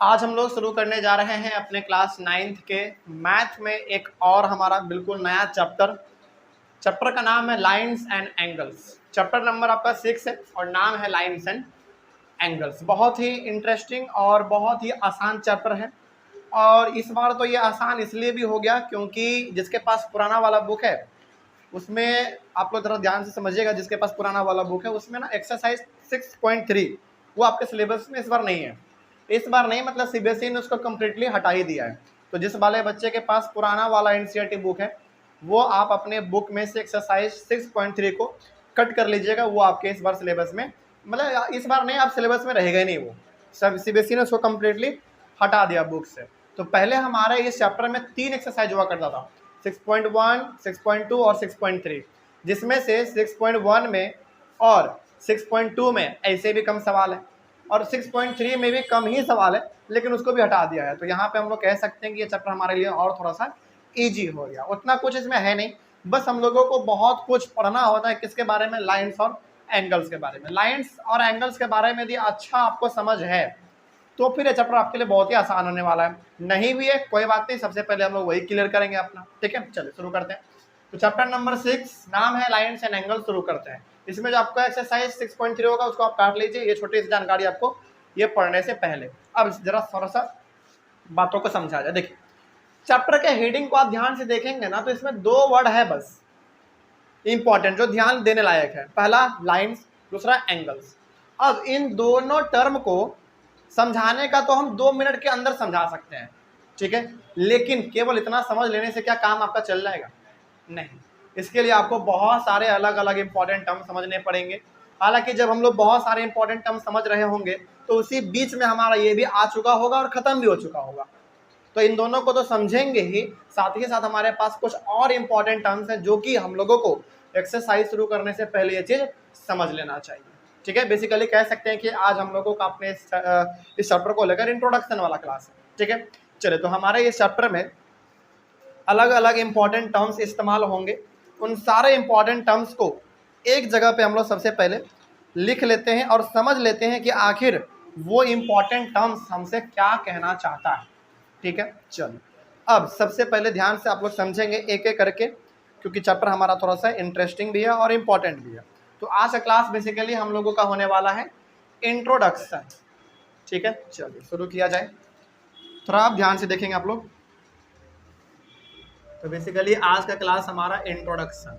आज हम लोग शुरू करने जा रहे हैं अपने क्लास 9th के मैथ में एक और हमारा बिल्कुल नया चैप्टर का नाम है lines and angles. Chapter number आपका 6 है और नाम है लाइंस एंड एंगल्स। बहुत ही इंटरेस्टिंग और बहुत ही आसान चैप्टर है। और इस बार तो ये आसान इसलिए भी हो गया क्योंकि जिसके पास पुराना वाला बुक है उसमें आप लोग जरा ध्यान से समझिएगा। जिसके पास पुराना वाला बुक है उसमें ना एक्सरसाइज 6.3 वो आपके सिलेबस में इस बार नहीं है। इस बार नहीं मतलब सीबीएसई ने उसको कम्प्लीटली हटा ही दिया है। तो जिस वाले बच्चे के पास पुराना वाला एनसीईआरटी बुक है वो आप अपने बुक में से एक्सरसाइज 6.3 को कट कर लीजिएगा। वो आपके इस बार सिलेबस में मतलब इस बार नहीं आप सिलेबस में रहेगा ही नहीं। वो सब सीबीएसई ने उसको कम्प्लीटली हटा दिया बुक से। तो पहले हमारे इस चैप्टर में 3 एक्सरसाइज हुआ करता था, 6.1, 6.2 और 6.3, जिसमें से 6.1 में और 6.2 में ऐसे भी कम सवाल है और 6.3 में भी कम ही सवाल है, लेकिन उसको भी हटा दिया है। तो यहाँ पे हम लोग कह सकते हैं कि ये चैप्टर हमारे लिए और थोड़ा सा ईजी हो गया। उतना कुछ इसमें है नहीं, बस हम लोगों को बहुत कुछ पढ़ना होता है। किसके बारे में? लाइन्स और एंगल्स के बारे में। लाइन्स और एंगल्स के बारे में यदि अच्छा आपको समझ है तो फिर ये चैप्टर आपके लिए बहुत ही आसान होने वाला है। नहीं भी है कोई बात नहीं, सबसे पहले हम लोग वही क्लियर करेंगे अपना। ठीक है, चलिए शुरू करते हैं। तो चैप्टर नंबर 6 नाम है लाइन्स एंड एंगल्स। शुरू करते हैं। इसमें जो आपका एक्सरसाइज 6.3 होगा उसको आप काट लीजिए। ये छोटी सी जानकारी आपको ये पढ़ने से पहले। अब जरा थोड़ा सा बातों को समझा जाए। देखिए चैप्टर के हेडिंग को आप ध्यान से देखेंगे ना तो इसमें 2 वर्ड है बस इंपॉर्टेंट जो ध्यान देने लायक है। पहला लाइन्स, दूसरा एंगल्स। अब इन दोनों टर्म को समझाने का तो हम 2 मिनट के अंदर समझा सकते हैं, ठीक है, लेकिन केवल इतना समझ लेने से क्या काम आपका चल जाएगा? नहीं, इसके लिए आपको बहुत सारे अलग अलग इंपॉर्टेंट टर्म समझने पड़ेंगे। हालांकि जब हम लोग बहुत सारे इंपॉर्टेंट टर्म समझ रहे होंगे तो उसी बीच में हमारा ये भी आ चुका होगा और खत्म भी हो चुका होगा। तो इन दोनों को तो समझेंगे ही साथ हमारे पास कुछ और इंपॉर्टेंट टर्म्स हैं जो कि हम लोगों को एक्सरसाइज शुरू करने से पहले ये चीज समझ लेना चाहिए। ठीक है, बेसिकली कह सकते हैं कि आज हम लोगों का अपने इस चैप्टर को लेकर इंट्रोडक्शन वाला क्लास है। ठीक है, चलिए तो हमारे इस चैप्टर में अलग अलग इंपॉर्टेंट टर्म्स इस्तेमाल होंगे। उन सारे इंपॉर्टेंट टर्म्स को एक जगह पे हम लोग सबसे पहले लिख लेते हैं और समझ लेते हैं कि आखिर वो इंपॉर्टेंट टर्म्स हमसे क्या कहना चाहता है। ठीक है, चलो अब सबसे पहले ध्यान से आप लोग समझेंगे एक एक करके, क्योंकि चैप्टर हमारा थोड़ा सा इंटरेस्टिंग भी है और इम्पॉर्टेंट भी है। तो आज का क्लास बेसिकली हम लोगों का होने वाला है इंट्रोडक्शन। ठीक है, चलिए शुरू किया जाए। थोड़ा आप ध्यान से देखेंगे आप लोग। तो बेसिकली आज का क्लास हमारा इंट्रोडक्शन।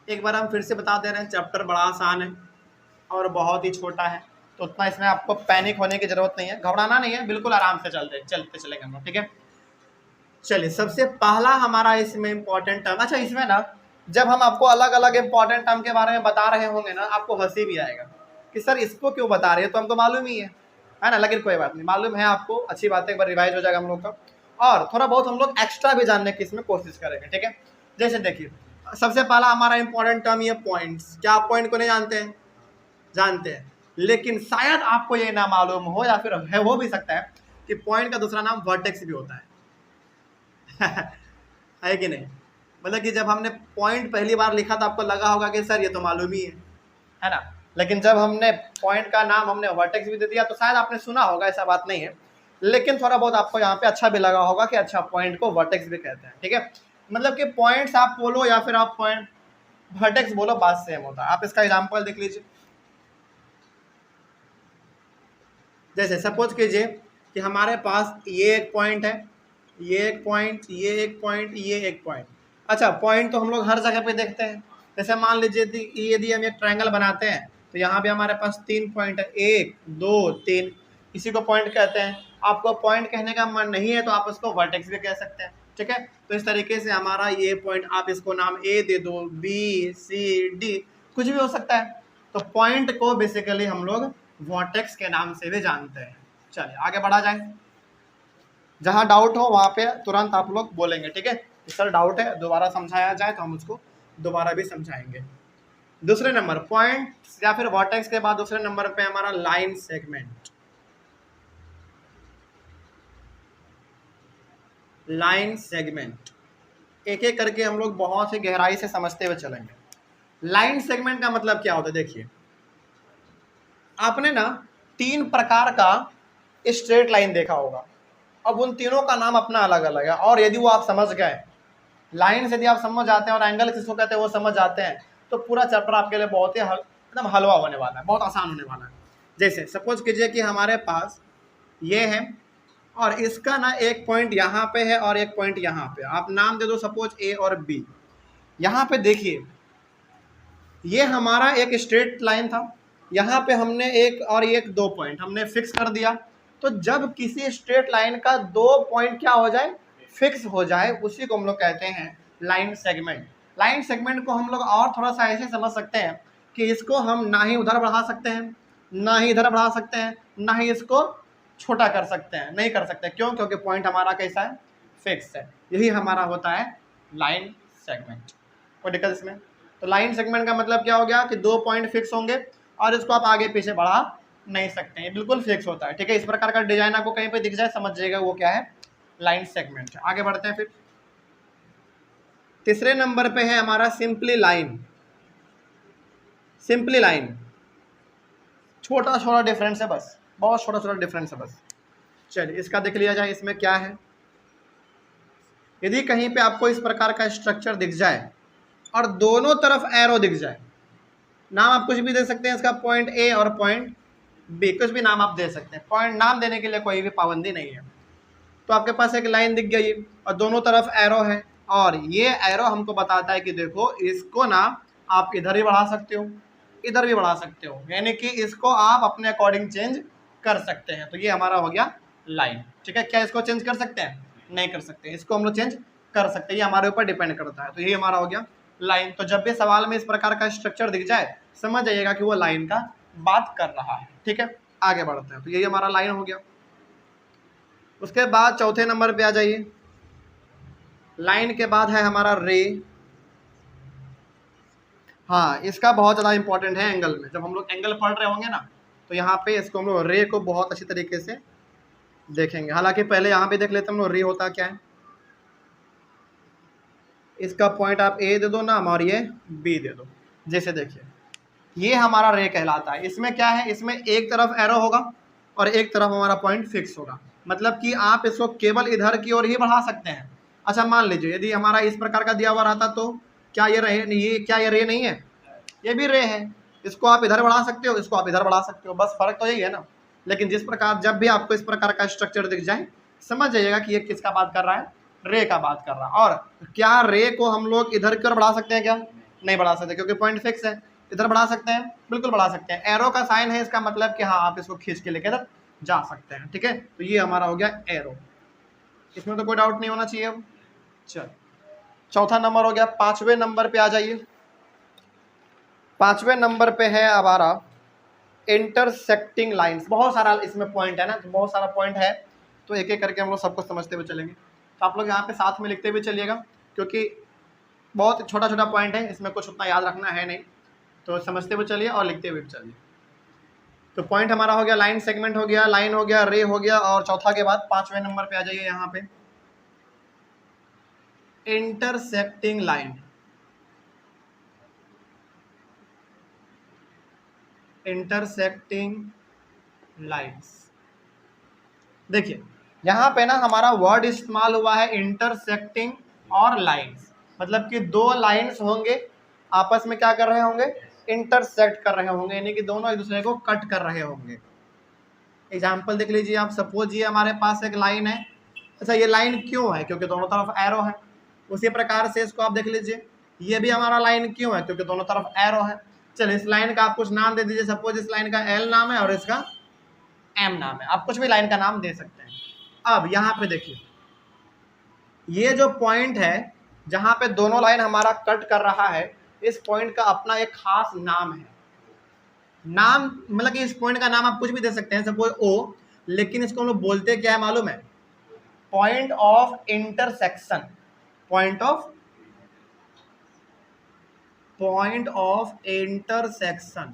एक बार हम फिर से बता दे रहे हैं, चैप्टर बड़ा आसान है और बहुत ही छोटा है, तो उतना इसमें आपको पैनिक होने की जरूरत नहीं है, घबराना नहीं है, बिल्कुल आराम से चलते चलेंगे हम लोग। ठीक है, चलिए सबसे पहला हमारा इसमें इंपॉर्टेंट टर्म। अच्छा, इसमें ना जब हम आपको अलग अलग इंपॉर्टेंट टर्म के बारे में बता रहे होंगे ना आपको हंसी भी आएगा कि सर इसको क्यों बता रहे हैं, तो हमको मालूम ही है ना, लेकिन कोई बात नहीं, मालूम है आपको, अच्छी बात है, एक बार रिवाइज हो जाएगा हम लोग का और थोड़ा बहुत हम लोग एक्स्ट्रा भी जानने की इसमें कोशिश करेंगे। ठीक है, जैसे देखिए सबसे पहला हमारा इंपॉर्टेंट टर्म ये पॉइंट्स। क्या आप पॉइंट को नहीं जानते हैं? जानते हैं, लेकिन शायद आपको ये ना मालूम हो या फिर है, हो भी सकता है कि पॉइंट का दूसरा नाम वर्टेक्स भी होता है है कि नहीं? मतलब कि जब हमने पॉइंट पहली बार लिखा था आपको लगा होगा कि सर ये तो मालूम ही है ना, लेकिन जब हमने पॉइंट का नाम हमने वर्टेक्स भी दे दिया तो शायद आपने सुना होगा, ऐसा बात नहीं है, लेकिन थोड़ा बहुत आपको यहाँ पे अच्छा भी लगा होगा कि अच्छा पॉइंट को वर्टेक्स भी कहते हैं। ठीक है, मतलब कि पॉइंट्स आप बोलो या फिर आप पॉइंट वर्टेक्स बोलो, बात सेम होता है। आप इसका एग्जाम्पल देख लीजिए। जैसे सपोज कीजिए कि हमारे पास ये एक पॉइंट है, ये एक पॉइंट, ये एक पॉइंट, ये एक पॉइंट। अच्छा, पॉइंट तो हम लोग हर जगह पे देखते हैं। जैसे मान लीजिए यदि हम एक ट्रायंगल बनाते हैं तो यहाँ भी हमारे पास 3 पॉइंट है, 1 2 3, इसी को पॉइंट कहते हैं। आपको पॉइंट कहने का मन नहीं है तो आप उसको वर्टेक्स भी कह सकते हैं। ठीक है, तो इस तरीके से हमारा ये पॉइंट आप इसको नाम ए दे दो, बी सी डी, कुछ भी हो सकता है। तो पॉइंट को बेसिकली हम लोग वर्टेक्स के नाम से भी जानते हैं। चलिए आगे बढ़ा जाए। जहाँ डाउट हो वहाँ पे तुरंत आप लोग बोलेंगे। ठीक है, सर डाउट है, दोबारा समझाया जाए तो हम उसको दोबारा भी समझाएंगे। दूसरे नंबर पॉइंट या फिर वर्टेक्स के बाद दूसरे नंबर पे हमारा लाइन सेगमेंट। लाइन सेगमेंट एक एक करके हम लोग बहुत ही गहराई से समझते हुए चलेंगे। लाइन सेगमेंट का मतलब क्या होता है? देखिए आपने ना 3 प्रकार का स्ट्रेट लाइन देखा होगा, अब उन तीनों का नाम अपना अलग अलग है, और यदि वो आप समझ गए, लाइन से यदि आप समझ जाते हैं और एंगल किसको कहते हैं वो समझ जाते हैं, तो पूरा चैप्टर आपके लिए बहुत ही एकदम हलवा होने वाला है, बहुत आसान होने वाला है। जैसे सपोज कीजिए कि हमारे पास ये है और इसका ना एक पॉइंट यहाँ पे है और एक पॉइंट यहाँ पे, आप नाम दे दो सपोज ए और बी। यहाँ पे देखिए ये हमारा एक स्ट्रेट लाइन था, यहाँ पे हमने एक और एक 2 पॉइंट हमने फिक्स कर दिया। तो जब किसी स्ट्रेट लाइन का 2 पॉइंट क्या हो जाए, फिक्स हो जाए, उसी को हम लोग कहते हैं लाइन सेगमेंट। लाइन सेगमेंट को हम लोग और थोड़ा सा ऐसे समझ सकते हैं कि इसको हम ना ही उधर बढ़ा सकते हैं, ना ही इधर बढ़ा सकते हैं, ना ही इसको छोटा कर सकते हैं, नहीं कर सकते। क्यों? क्योंकि पॉइंट हमारा कैसा है, फिक्स है। यही हमारा होता है लाइन सेगमेंट। कोई दिक्कत इसमें? तो लाइन सेगमेंट का मतलब क्या हो गया कि 2 पॉइंट फिक्स होंगे और इसको आप आगे पीछे बढ़ा नहीं सकते हैं, बिल्कुल फिक्स होता है। ठीक है, इस प्रकार का डिजाइन आपको कहीं पे दिख जाए समझ जाइएगा वो क्या है, लाइन सेगमेंट है। आगे बढ़ते हैं फिर तीसरे नंबर पे है हमारा सिंपली लाइन। सिंपली लाइन छोटा छोटा डिफरेंस है बस, बहुत छोटा छोटा डिफरेंस है बस। चलिए इसका देख लिया जाए, इसमें क्या है। यदि कहीं पे आपको इस प्रकार का स्ट्रक्चर दिख जाए और दोनों तरफ एरो दिख जाए, नाम आप कुछ भी दे सकते हैं इसका, पॉइंट ए और पॉइंट बी, कुछ भी नाम आप दे सकते हैं, पॉइंट नाम देने के लिए कोई भी पाबंदी नहीं है। तो आपके पास एक लाइन दिख गई और दोनों तरफ एरो है, और ये एरो हमको बताता है कि देखो इसको ना आप इधर ही बढ़ा सकते हो, इधर भी बढ़ा सकते हो, यानी कि इसको आप अपने अकॉर्डिंग चेंज कर सकते हैं। तो ये हमारा हो गया लाइन। ठीक है, क्या इसको चेंज कर सकते हैं? नहीं कर सकते, इसको हम लोग चेंज कर सकते हैं, ये हमारे ऊपर डिपेंड करता है। तो ये हमारा हो गया लाइन। तो जब भी सवाल में इस प्रकार का स्ट्रक्चर दिख जाए समझ जाइएगा कि वो लाइन का बात कर रहा है। ठीक है, आगे बढ़ते हैं। तो यही हमारा लाइन हो गया। उसके बाद चौथे नंबर पे आ जाइए। लाइन के बाद है हमारा रे। हाँ, इसका बहुत ज़्यादा इंपॉर्टेंट है एंगल में। जब हम लोग एंगल पढ़ रहे होंगे ना तो यहाँ पे इसको हम लोग रे को बहुत अच्छी तरीके से देखेंगे। हालांकि पहले यहाँ पे देख लेते हैं हम लोग रे होता क्या है। इसका पॉइंट आप ए दे दो नाम और ये बी दे दो। जैसे देखिए ये हमारा रे कहलाता है। इसमें क्या है, इसमें एक तरफ एरो होगा और एक तरफ हमारा पॉइंट फिक्स होगा, मतलब कि आप इसको केवल इधर की ओर ही बढ़ा सकते हैं। अच्छा मान लीजिए यदि हमारा इस प्रकार का दिया हुआ रहता तो क्या ये रे, ये क्या ये रे नहीं है, ये भी रे है। इसको आप इधर बढ़ा सकते हो, इसको आप इधर बढ़ा सकते हो, बस फर्क तो यही है ना। लेकिन जिस प्रकार जब भी आपको इस प्रकार का स्ट्रक्चर दिख जाए समझ जाइएगा कि ये किसका बात कर रहा है, रे का बात कर रहा है। और क्या रे को हम लोग इधर की ओर बढ़ा सकते हैं क्या? नहीं बढ़ा सकते, क्योंकि पॉइंट फिक्स है। इधर बढ़ा सकते हैं, बिल्कुल बढ़ा सकते हैं। एरो का साइन है, इसका मतलब कि हाँ आप इसको खींच के लेकर इधर जा सकते हैं। ठीक है, तो ये हमारा हो गया एरो। इसमें तो कोई डाउट नहीं होना चाहिए। अब चल चौथा नंबर हो गया। पांचवें नंबर पे आ जाइए। पांचवें नंबर पे है हमारा इंटरसेक्टिंग लाइंस। बहुत सारा इसमें पॉइंट है ना, तो बहुत सारा पॉइंट है, तो एक एक करके हम लोग सबको समझते हुए चलेंगे। तो आप लोग यहाँ पे साथ में लिखते हुए चलिएगा, क्योंकि बहुत छोटा छोटा पॉइंट है, इसमें कुछ उतना याद रखना है नहीं, तो समझते हुए चलिए और लिखते हुए चलिए। तो पॉइंट हमारा हो गया लाइन सेगमेंट हो गया, लाइन हो गया, रे हो गया, और चौथा के बाद पांचवें नंबर पे आ जाइए यहाँ पे इंटरसेक्टिंग लाइन। Intersecting lines. देखिए यहाँ पे ना हमारा वर्ड इस्तेमाल हुआ है इंटरसेक्टिंग और लाइंस, मतलब कि दो लाइंस होंगे आपस में क्या कर रहे होंगे, इंटरसेक्ट कर रहे होंगे, यानी कि दोनों एक दूसरे को कट कर रहे होंगे। एग्जाम्पल देख लीजिए आप, सपोज ये हमारे पास एक लाइन है। अच्छा ये लाइन क्यों है? क्योंकि दोनों तरफ एरो है। उसी प्रकार से इसको आप देख लीजिए, ये भी हमारा लाइन क्यों है? क्योंकि दोनों तरफ एरो है। चलिए इस लाइन का आप कुछ नाम दे दीजिए, सपोज इस लाइन का एल नाम है और इसका एम नाम है, आप कुछ भी लाइन का नाम दे सकते हैं। अब यहाँ पे देखिए ये जो पॉइंट है जहाँ पे दोनों लाइन हमारा कट कर रहा है, इस पॉइंट का अपना एक खास नाम है। नाम मतलब कि इस पॉइंट का नाम आप कुछ भी दे सकते हैं, सपोज ओ, लेकिन इसको हम लोग बोलते क्या है मालूम है? Point of intersection. Point of intersection.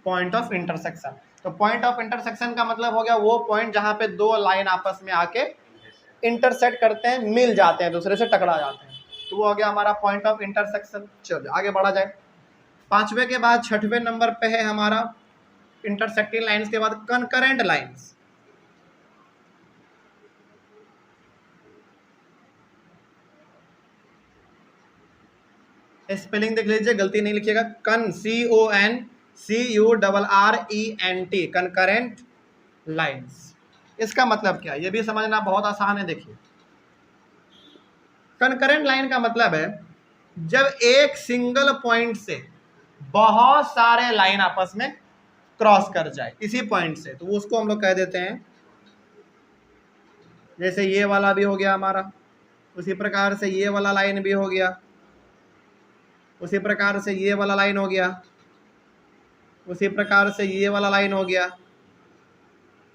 Point of intersection. तो पॉइंट ऑफ इंटरसेक्शन का मतलब हो गया वो पॉइंट जहां पे दो लाइन आपस में आके इंटरसेक्ट करते हैं, मिल जाते हैं, दूसरे से टकरा जाते हैं, तो वो हो गया हमारा पॉइंट ऑफ इंटरसेक्शन। चलिए आगे बढ़ा जाए। 5वें के बाद 6वें नंबर पे है हमारा इंटरसेक्टिंग लाइंस के बाद कंकरेंट लाइंस। स्पेलिंग देख लीजिए, गलती नहीं लिखिएगा। CONCURRENT, concurrent lines. इसका मतलब क्या है ये भी समझना बहुत आसान है। देखिए, कंकरेंट लाइन का मतलब है जब एक सिंगल पॉइंट से बहुत सारे लाइन आपस में क्रॉस कर जाए इसी पॉइंट से, तो उसको हम लोग कह देते हैं, जैसे ये वाला भी हो गया हमारा, उसी प्रकार से ये वाला लाइन भी हो गया, उसी प्रकार से ये वाला लाइन हो गया, उसी प्रकार से ये वाला लाइन हो गया,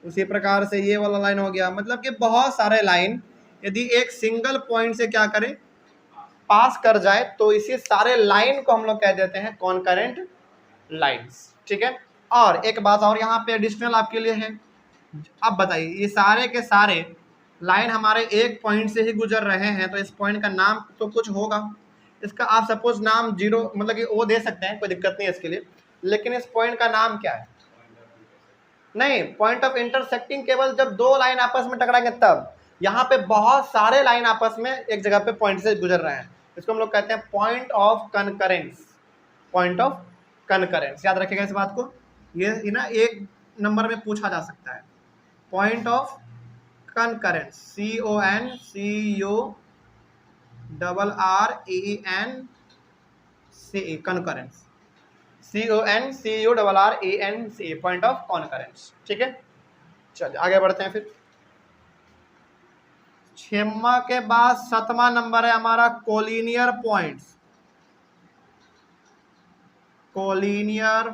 उसी प्रकार से ये वाला लाइन हो गया। मतलब कि बहुत सारे लाइन यदि एक सिंगल पॉइंट से क्या करें, पास कर जाए, तो इसी सारे लाइन को हम लोग कह देते हैं कॉन्करेंट लाइंस। ठीक है। और एक बात और यहाँ पे एडिशनल आपके लिए है। अब बताइए, ये सारे के सारे लाइन हमारे एक पॉइंट से ही गुजर रहे हैं, तो इस पॉइंट का नाम तो कुछ होगा। इसका आप सपोज नाम जीरो मतलब कि वो दे सकते हैं, कोई दिक्कत नहीं है इसके लिए, लेकिन इस पॉइंट का नाम क्या है? नहीं, पॉइंट ऑफ इंटरसेक्टिंग केवल जब दो लाइन आपस में टकराएंगे तब। यहाँ पे बहुत सारे लाइन आपस में एक जगह पे पॉइंट से गुजर रहे हैं, इसको हम लोग कहते हैं पॉइंट ऑफ कनकरेंस। पॉइंट ऑफ कनकरेंस, याद रखिएगा इस बात को, ये ना एक नंबर में पूछा जा सकता है। Point of concurrence, CONCURRENCE, concurrence, CONCURRENCE, point of concurrence. ठीक है, चलिए आगे बढ़ते हैं। फिर 6वां के बाद 7वां नंबर है हमारा collinear points. Collinear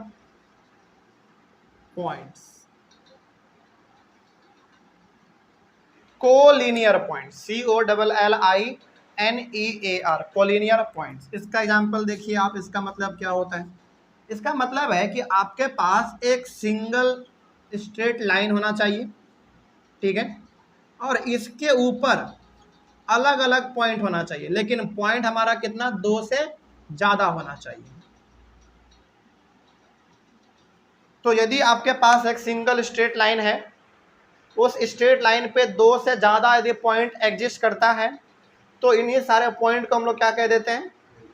points, collinear points, COLLINEAR, collinear points. इसका एग्जांपल देखिए आप, इसका मतलब क्या होता है? इसका मतलब है कि आपके पास एक सिंगल स्ट्रेट लाइन होना चाहिए, ठीक है, और इसके ऊपर अलग अलग पॉइंट होना चाहिए, लेकिन पॉइंट हमारा कितना, 2 से ज्यादा होना चाहिए। तो यदि आपके पास एक सिंगल स्ट्रेट लाइन है, उस स्ट्रेट लाइन पे 2 से ज्यादा यदि पॉइंट एग्जिस्ट करता है, तो इन्हीं सारे पॉइंट को हम लोग क्या कह देते हैं,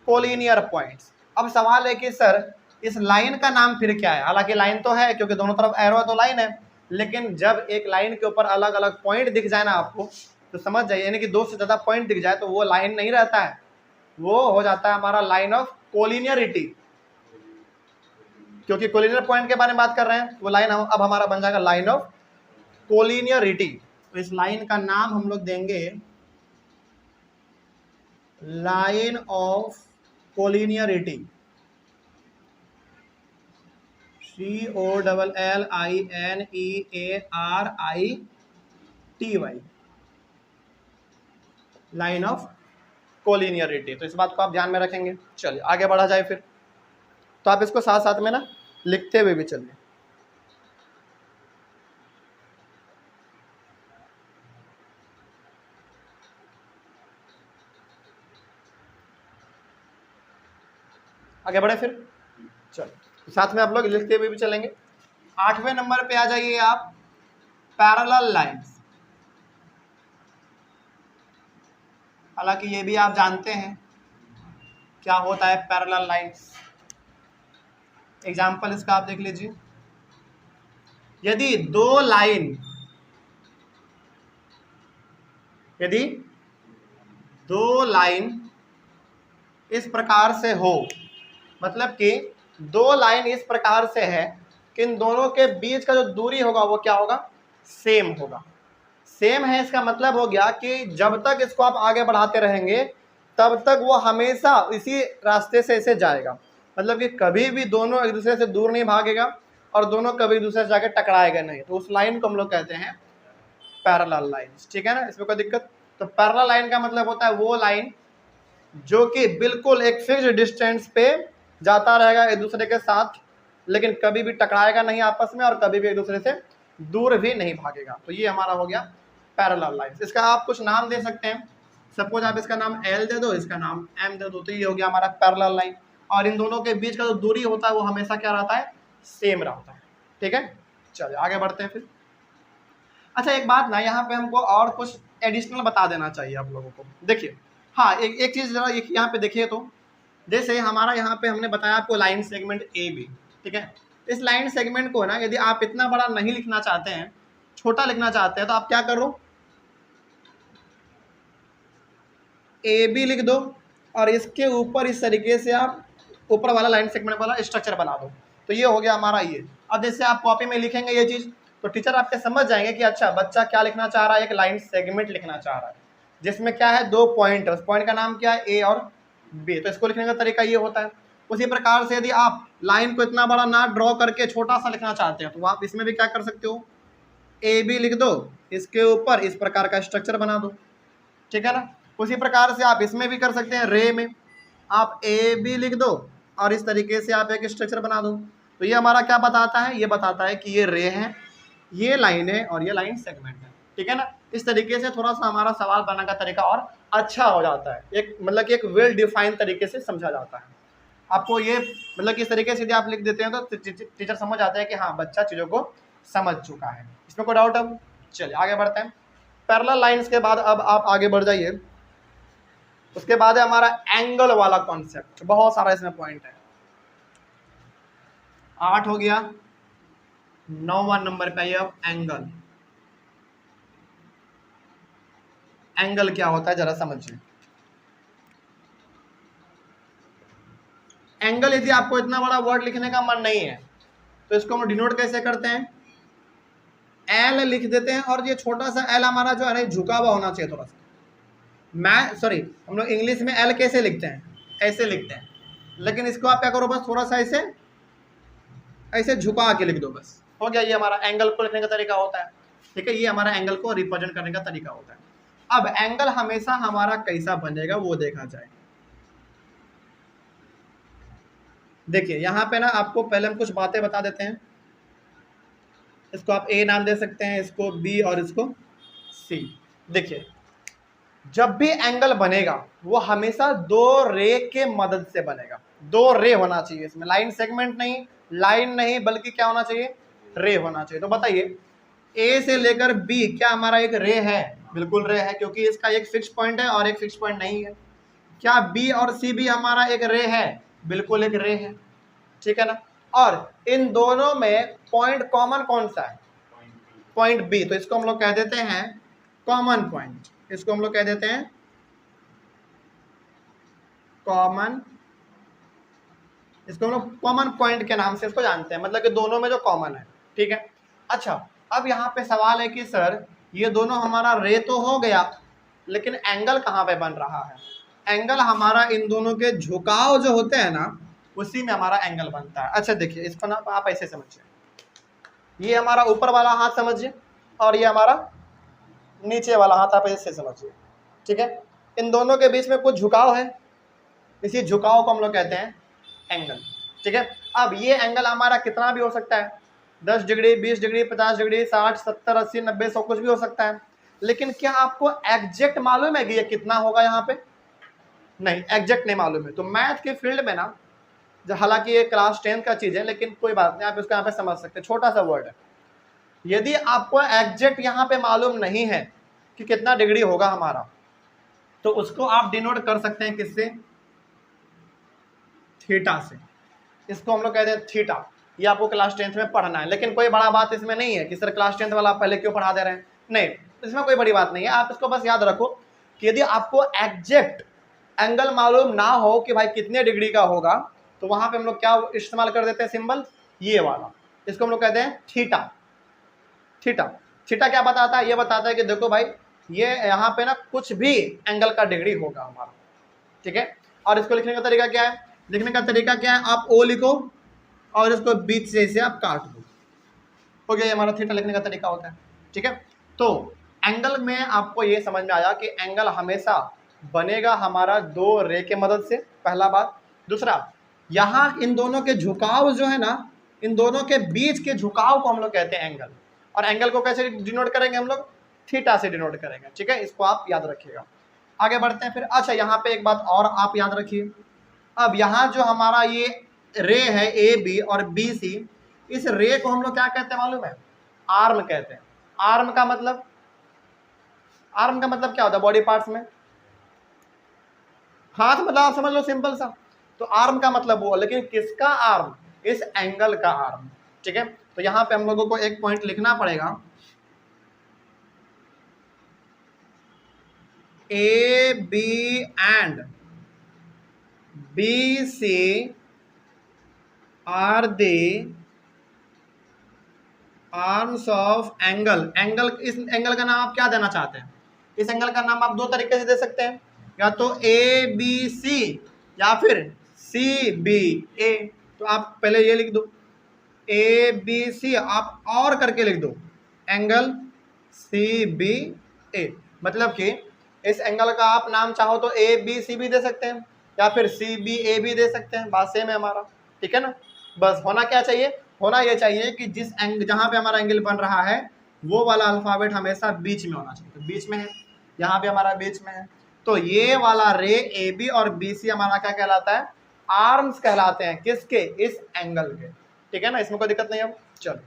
कोलिनियर पॉइंट्स। अब सवाल है कि सर इस लाइन का नाम फिर क्या है? हालांकि लाइन तो है, क्योंकि दोनों तरफ एरो है तो लाइन है, लेकिन जब एक लाइन के ऊपर अलग अलग पॉइंट दिख जाए ना आपको, तो समझ जाइए, यानी कि 2 से ज्यादा पॉइंट दिख जाए तो वो लाइन नहीं रहता है, वो हो जाता है हमारा लाइन ऑफ कोलिनियरिटी। क्योंकि कोलिनियर पॉइंट के बारे में बात कर रहे हैं, वो लाइन अब हमारा बन जाएगा लाइन ऑफ कोलिनियरिटी। तो इस लाइन का नाम हम लोग देंगे line of collinearity, COLLINEARITY, line of collinearity. तो इस बात को आप ध्यान में रखेंगे। चलिए आगे बढ़ा जाए फिर, तो आप इसको साथ साथ में ना लिखते हुए भी चलिए। आगे बढ़े फिर, चलो साथ में आप लोग लिखते हुए भी चलेंगे। 8वें नंबर पे आ जाइए आप, पैरेलल लाइंस। हालांकि ये भी आप जानते हैं क्या होता है पैरेलल लाइंस। एग्जाम्पल इसका आप देख लीजिए, यदि दो लाइन इस प्रकार से हो, मतलब कि 2 लाइन इस प्रकार से है कि इन दोनों के बीच का जो दूरी होगा वो क्या होगा, सेम होगा। सेम है इसका मतलब हो गया कि जब तक इसको आप आगे बढ़ाते रहेंगे तब तक वो हमेशा इसी रास्ते से ऐसे जाएगा, मतलब कि कभी भी दोनों एक दूसरे से दूर नहीं भागेगा और दोनों कभी एक दूसरे से जाके टकराएगा नहीं। तो उस लाइन को हम लोग कहते हैं पैरेलल लाइंस। ठीक है ना, इसमें कोई दिक्कत? तो पैरेलल लाइन का मतलब होता है वो लाइन जो कि बिल्कुल एक फिक्स्ड डिस्टेंस पे जाता रहेगा एक दूसरे के साथ, लेकिन कभी भी टकराएगा नहीं आपस में और कभी भी एक दूसरे से दूर भी नहीं भागेगा। तो ये हमारा हो गया पैरेलल लाइंस। इसका आप कुछ नाम दे सकते हैं, सपोज आप इसका नाम L दे दो, इसका नाम M दे दो, तो ये हो गया हमारा पैरेलल लाइन। और इन दोनों के बीच का जो दूरी होता है वो हमेशा क्या रहता है, सेम रहता है। ठीक है, चलिए आगे बढ़ते हैं फिर। अच्छा एक बात ना यहाँ पे हमको और कुछ एडिशनल बता देना चाहिए आप लोगों को। देखिए हाँ, एक चीज़ जरा यहाँ पे देखिए, तो जैसे हमारा यहाँ पे हमने बताया आपको लाइन सेगमेंट ए बी। ठीक है, इस लाइन सेगमेंट को ना यदि आप इतना बड़ा नहीं लिखना चाहते हैं, छोटा लिखना चाहते हैं, तो आप क्या करो, ए बी लिख दो और इसके ऊपर इस तरीके से आप ऊपर वाला लाइन सेगमेंट वाला स्ट्रक्चर बना दो। तो ये हो गया हमारा ये। अब जैसे आप कॉपी में लिखेंगे ये चीज़, तो टीचर आपके समझ जाएंगे कि अच्छा बच्चा क्या लिखना चाह रहा है, एक लाइन सेगमेंट लिखना चाह रहा है जिसमें क्या है, दो पॉइंट है, उस पॉइंट का नाम क्या है, ए और बी। तो इसको लिखने का तरीका ये होता है। उसी प्रकार से यदि आप लाइन को इतना बड़ा ना ड्रॉ करके छोटा सा लिखना चाहते हैं, तो आप इसमें भी क्या कर सकते हो, ए बी लिख दो, इसके ऊपर इस प्रकार का स्ट्रक्चर बना दो। ठीक है ना, उसी प्रकार से आप इसमें भी कर सकते हैं, रे में आप ए बी लिख दो और इस तरीके से आप एक स्ट्रक्चर बना दो। तो ये हमारा क्या बताता है, ये बताता है कि ये रे है, ये लाइन है और ये लाइन सेगमेंट है। ठीक है ना, इस तरीके से थोड़ा सा हमारा सवाल बनाने का तरीका और अच्छा हो जाता है, एक मतलब कि एक वेल डिफाइंड तरीके से समझा जाता है आपको। ये मतलब कि इस तरीके से यदि आप लिख देते हैं तो टीचर समझ आता है कि हाँ बच्चा चीज़ों को समझ चुका है, इसमें कोई डाउट। अब चलिए आगे बढ़ते हैं। पैरेलल लाइंस के बाद अब आप आगे बढ़ जाइए। उसके बाद है हमारा एंगल वाला कॉन्सेप्ट, बहुत सारा इसमें पॉइंट है। 8 हो गया, 9वां नंबर पे अब एंगल। एंगल क्या होता है जरा समझिए। एंगल यदि आपको इतना बड़ा वर्ड लिखने का मन नहीं है तो इसको हम डिनोट कैसे करते हैं, एल लिख देते हैं और ये छोटा सा एल हमारा जो है ना झुका हुआ होना चाहिए थोड़ा सा। हम लोग इंग्लिश में एल कैसे लिखते हैं, ऐसे लिखते हैं, लेकिन इसको आप क्या करो, बस थोड़ा सा ऐसे ऐसे झुका के लिख दो, बस हो गया। ये हमारा एंगल को लिखने का तरीका होता है। ठीक है, ये हमारा एंगल को रिप्रेजेंट करने का तरीका होता है। अब एंगल हमेशा हमारा कैसा बनेगा वो देखा जाए। देखिए यहाँ पे ना आपको पहले हम कुछ बातें बता देते हैं। इसको आप ए नाम दे सकते हैं, इसको बी और इसको सी। देखिए जब भी एंगल बनेगा वो हमेशा दो रे के मदद से बनेगा। दो रे होना चाहिए इसमें, लाइन सेगमेंट नहीं, लाइन नहीं, बल्कि क्या होना चाहिए, रे होना चाहिए। तो बताइए ए से लेकर बी क्या हमारा एक रे है, बिल्कुल रे है, क्योंकि इसका एक फिक्स पॉइंट है और एक फिक्स पॉइंट नहीं है। क्या बी और सी भी हमारा एक रे है, बिल्कुल एक रे है। ठीक है ना, और इन दोनों में पॉइंट कॉमन कौन सा है, पॉइंट बी। तो इसको हम लोग कह देते हैं कॉमन पॉइंट, इसको हम लोग कह देते हैं कॉमन, इसको हम लोग कॉमन पॉइंट के नाम से इसको जानते हैं, मतलब कि दोनों में जो कॉमन है। ठीक है, अच्छा अब यहाँ पे सवाल है कि सर ये दोनों हमारा रे तो हो गया, लेकिन एंगल कहाँ पे बन रहा है। एंगल हमारा इन दोनों के झुकाव जो होते हैं ना, उसी में हमारा एंगल बनता है। अच्छा देखिए इसको ना आप ऐसे समझिए, ये हमारा ऊपर वाला हाथ समझिए और ये हमारा नीचे वाला हाथ आप ऐसे समझिए। ठीक है, इन दोनों के बीच में कुछ झुकाव है, इसी झुकाव को हम लोग कहते हैं एंगल। ठीक है, अब ये एंगल हमारा कितना भी हो सकता है, 10 डिग्री, 20 डिग्री, 50 डिग्री, 60, 70, 80, 90, 100 कुछ भी हो सकता है। लेकिन क्या आपको एग्जैक्ट मालूम है कि ये कितना होगा यहाँ पे, नहीं एग्जैक्ट नहीं मालूम है। तो मैथ के फील्ड में ना, हालांकि ये क्लास 10 का चीज़ है लेकिन कोई बात नहीं, आप इसको यहाँ पे समझ सकते हैं, छोटा सा वर्ड है। यदि आपको एग्जैक्ट यहाँ पे मालूम नहीं है कि कितना डिग्री होगा हमारा, तो उसको आप डिनोट कर सकते हैं किससे, थीटा से। इसको हम लोग कहते हैं थीटा। ये आपको क्लास 10th में पढ़ना है, लेकिन कोई बड़ा बात इसमें नहीं है कि सर क्लास 10th वाला आप पहले क्यों पढ़ा दे रहे हैं, नहीं इसमें कोई बड़ी बात नहीं है। आप इसको बस याद रखो कि यदि आपको एग्जैक्ट एंगल मालूम ना हो कि भाई कितने डिग्री का होगा, तो वहां पे हम लोग क्या इस्तेमाल कर देते हैं, सिंबल ये वाला, इसको हम लोग कहते हैं थीटा। थीटा, थीटा क्या बताता है, ये बताता है कि देखो भाई ये यहाँ पे ना कुछ भी एंगल का डिग्री होगा हमारा। ठीक है, और इसको लिखने का तरीका क्या है, लिखने का तरीका क्या है, आप ओ लिखो और इसको बीच से इसे आप काट दो, हो गया, ये हमारा थीटा लिखने का तरीका होता है। ठीक है, तो एंगल में आपको ये समझ में आया कि एंगल हमेशा बनेगा हमारा दो रे के मदद से, पहला बात। दूसरा, यहाँ इन दोनों के झुकाव जो है ना, इन दोनों के बीच के झुकाव को हम लोग कहते हैं एंगल। और एंगल को कैसे डिनोट करेंगे हम लोग, थीटा से डिनोट करेंगे। ठीक है, इसको आप याद रखिएगा। आगे बढ़ते हैं फिर। अच्छा यहाँ पे एक बात और आप याद रखिए, अब यहाँ जो हमारा ये रे है ए बी और बी सी, इस रे को हम लोग क्या कहते हैं मालूम है? आर्म कहते हैं। आर्म का मतलब क्या होता है बॉडी पार्ट्स में? हाथ, मतलब आप समझ लो सिंपल सा। तो आर्म का मतलब वो, लेकिन किसका आर्म? इस एंगल का आर्म। ठीक है, तो यहाँ पे हम लोगों को एक पॉइंट लिखना पड़ेगा, A B and B C are the arms of angle. Angle, इस एंगल का नाम आप क्या देना चाहते हैं? इस एंगल का नाम आप दो तरीके से दे सकते हैं, या तो ए बी सी या फिर सी बी ए। तो आप पहले ये लिख दो ए बी सी, आप और करके लिख दो एंगल सी बी ए। मतलब कि इस एंगल का आप नाम चाहो तो ए बी सी भी दे सकते हैं या फिर सी बी ए भी दे सकते हैं, बात सेम है हमारा। ठीक है ना? बस होना क्या चाहिए? होना ये चाहिए कि जिस जहाँ पे हमारा एंगल बन रहा है वो वाला अल्फाबेट हमेशा बीच में होना चाहिए। तो बीच में है, यहाँ पे हमारा बीच में है, तो ये वाला रे ए बी और बी सी हमारा क्या कहलाता है? आर्म्स कहलाते हैं। किसके? इस एंगल के। ठीक है ना, इसमें कोई दिक्कत नहीं। अब चलो,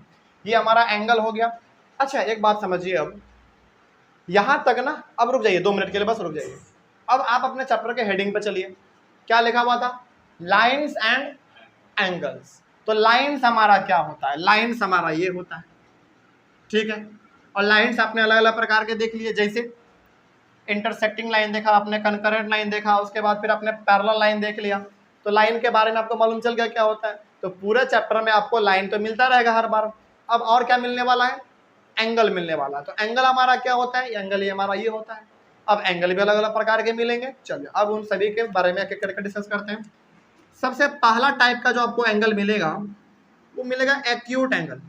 ये हमारा एंगल हो गया। अच्छा, एक बात समझिए, अब यहाँ तक ना, अब रुक जाइए 2 मिनट के लिए, बस रुक जाइए। अब आप अपने चैप्टर के हेडिंग पे चलिए, क्या लिखा हुआ था? Lines and angles. तो लाइन्स हमारा क्या होता है? लाइन्स हमारा ये होता है। ठीक है, और लाइन्स आपने अलग अलग प्रकार के देख लिए, जैसे इंटरसेक्टिंग लाइन देखा आपने, कंकरेंट लाइन देखा, उसके बाद फिर आपने पैरेलल लाइन देख लिया। तो लाइन के बारे में आपको मालूम चल गया क्या होता है। तो पूरे चैप्टर में आपको लाइन तो मिलता रहेगा हर बार। अब और क्या मिलने वाला है? एंगल मिलने वाला है। तो एंगल हमारा क्या होता है? एंगल ये हमारा ये होता है। अब एंगल भी अलग अलग प्रकार के मिलेंगे। चलिए अब उन सभी के बारे में एक एक करके डिस्कस करते हैं। सबसे पहला टाइप का जो आपको एंगल मिलेगा वो मिलेगा acute angle.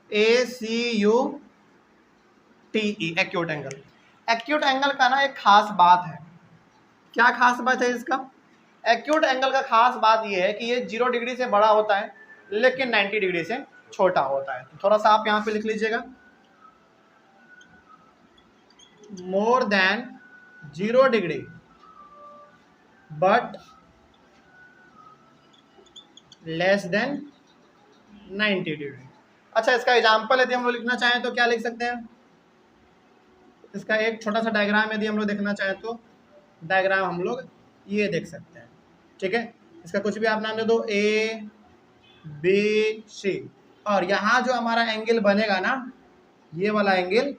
ACUTE, acute angle. Acute angle का ना एक खास बात है। क्या खास बात है इसका? एक्यूट एंगल का खास बात यह है कि ये 0 डिग्री से बड़ा होता है लेकिन 90 डिग्री से छोटा होता है। तो थोड़ा सा आप यहाँ पे लिख लीजिएगा, more than 0 degree but less than 90 degree. अच्छा, इसका एग्जाम्पल यदि हम लोग लिखना चाहें तो क्या लिख सकते हैं? इसका एक छोटा सा डायग्राम यदि हम लोग देखना चाहें तो डायग्राम हम लोग ये देख सकते हैं। ठीक है, इसका कुछ भी आप नाम दे दो, ए बी सी, और यहाँ जो हमारा एंगल बनेगा ना, ये वाला एंगल,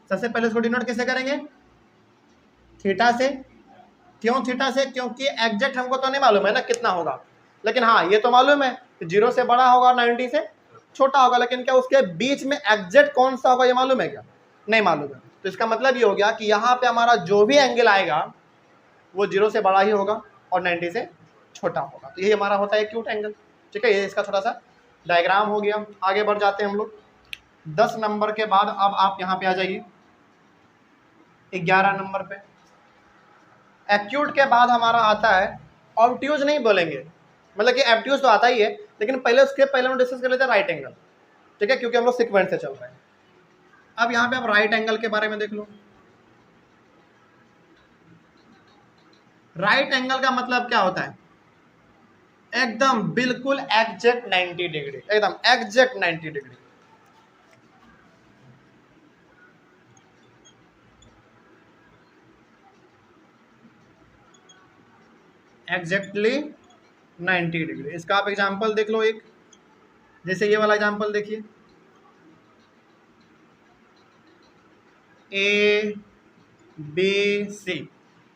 सबसे पहले इसको डिनोट कैसे करेंगे? थीटा से। क्यों थीटा से? क्योंकि एग्जैक्ट हमको तो नहीं मालूम है ना कितना होगा, लेकिन हाँ ये तो मालूम है कि 0 से बड़ा होगा, 90 से छोटा होगा, लेकिन क्या उसके बीच में एग्जैक्ट कौन सा होगा ये मालूम है क्या? नहीं मालूम है। तो इसका मतलब ये हो गया कि यहाँ पे हमारा जो भी एंगल आएगा वो 0 से बड़ा ही होगा और 90 से छोटा होगा। तो ये हमारा होता है एक्यूट एंगल। ठीक है, ये इसका छोटा सा डायग्राम हो गया। आगे बढ़ जाते हैं हम लोग 10 नंबर के बाद। अब आप यहाँ पे आ जाइए 11 नंबर पे। एक्यूट के बाद हमारा आता है ऑब्ट्यूज। नहीं बोलेंगे, मतलब कि एब्ट्यूज तो आता ही है, लेकिन पहले उसके पहले हम डिस्कस कर लेते हैं राइट एंगल। ठीक है, क्योंकि हम लोग सीक्वेंस से चल रहे हैं। अब यहाँ पे आप राइट एंगल के बारे में देख लो। राइट एंगल का मतलब क्या होता है? एकदम बिल्कुल एग्जैक्ट 90 डिग्री, एकदम एग्जैक्ट 90 डिग्री। Exactly 90 degree. इसका आप एग्जांपल देख लो एक, जैसे ये वाला एग्जांपल देखिए, ए बी सी,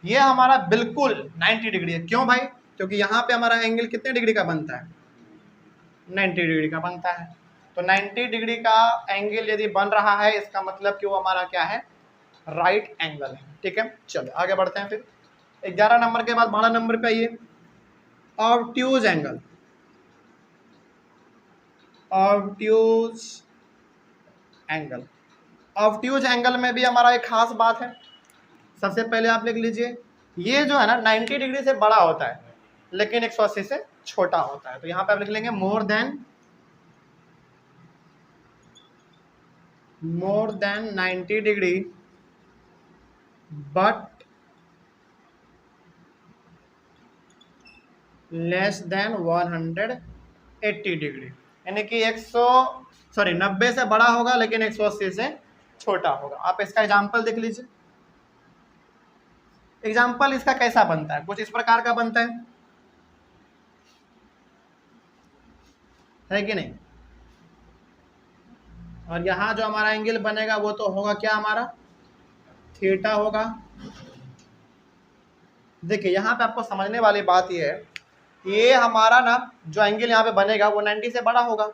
ये हमारा बिल्कुल 90 डिग्री है। क्यों भाई? क्योंकि यहाँ पे हमारा एंगल कितने डिग्री का बनता है? 90 डिग्री का बनता है। तो 90 डिग्री का एंगल यदि बन रहा है, इसका मतलब कि वो हमारा क्या है? राइट एंगल है। ठीक है, चलो आगे बढ़ते हैं। फिर 11 नंबर के बाद 12 नंबर पे आइए, obtuse angle. Obtuse angle, obtuse angle में भी हमारा एक खास बात है। सबसे पहले आप लिख लीजिए, ये जो है ना 90 डिग्री से बड़ा होता है लेकिन 180 से छोटा होता है। तो यहाँ पे आप लिख लेंगे more than 90 degree but less than 180 degree, यानी कि 90 से बड़ा होगा लेकिन 180 से छोटा होगा। आप इसका एग्जाम्पल देख लीजिए। एग्जाम्पल इसका कैसा बनता है, कुछ इस प्रकार का बनता है कि नहीं। और यहाँ जो हमारा एंगल बनेगा वो तो होगा क्या, हमारा थीटा होगा। देखिए यहाँ पे आपको समझने वाली बात ये है, ये हमारा ना जो एंगल यहाँ पे बनेगा वो 90 से बड़ा होगा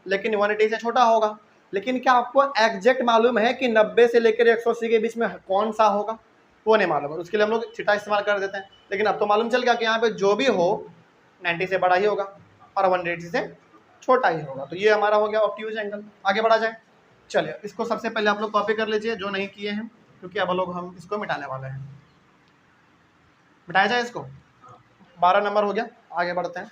लेकिन 180 से छोटा होगा। लेकिन क्या आपको एग्जैक्ट मालूम है कि 90 से लेकर 180 के बीच में कौन सा होगा, वो नहीं मालूम है। उसके लिए हम लोग थीटा इस्तेमाल कर देते हैं। लेकिन अब तो मालूम चल गया कि यहाँ पे जो भी हो 90 से बड़ा ही होगा और 180 से छोटा ही होगा। तो ये हमारा हो गया ऑब्ट्यूज एंगल। आगे बढ़ा जाए। चलिए इसको सबसे पहले आप लोग कॉपी कर लीजिए जो नहीं किए हैं, क्योंकि अब लोग हम इसको मिटाने वाले हैं। मिटाया जाए इसको। 12 नंबर हो गया। आगे बढ़ते हैं।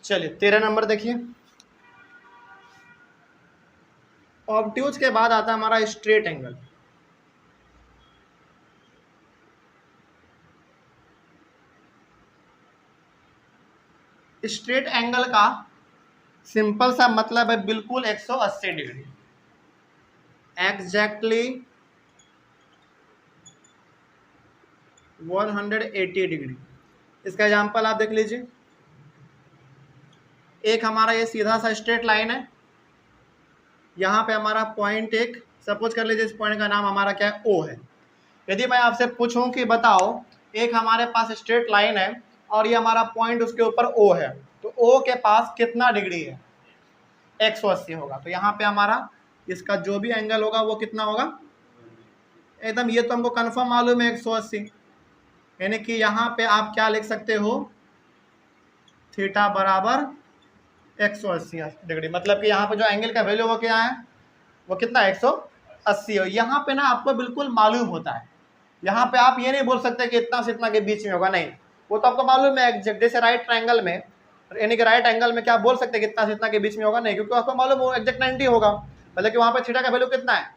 चलिए 13 नंबर देखिए। ऑब्ट्यूज के बाद आता है हमारा स्ट्रेट एंगल। स्ट्रेट एंगल का सिंपल सा मतलब है बिल्कुल 180 डिग्री, एग्जैक्टली 180 डिग्री। इसका एग्जांपल आप देख लीजिए। एक हमारा ये सीधा सा स्ट्रेट लाइन है, यहाँ पे हमारा पॉइंट एक सपोज कर लीजिए, इस पॉइंट का नाम हमारा क्या है, ओ है। यदि मैं आपसे पूछूं कि बताओ एक हमारे पास स्ट्रेट लाइन है और ये हमारा पॉइंट उसके ऊपर ओ है, तो ओ के पास कितना डिग्री है, 180 होगा। तो यहाँ पे हमारा इसका जो भी एंगल होगा वो कितना होगा, एकदम ये तो हमको कन्फर्म मालूम है 180। यानी कि यहाँ पे आप क्या लिख सकते हो, थीटा बराबर 180 डिग्री। मतलब कि यहाँ पे जो एंगल का वैल्यू वो क्या है, वो कितना 180 हो। यहाँ पे ना आपको बिल्कुल मालूम होता है। यहाँ पे आप ये नहीं बोल सकते कि इतना से इतना के बीच में होगा, नहीं, वो तो आपको मालूम है एग्जैक्ट। जैसे राइट ट्रायंगल में, यानी कि राइट एंगल में क्या आप बोल सकते हैं कि इतना से इतना के बीच में होगा, नहीं, क्योंकि आपको मालूम हो एग्जैक्ट 90 होगा। मतलब कि वहाँ पे थीटा का वैल्यू कितना है,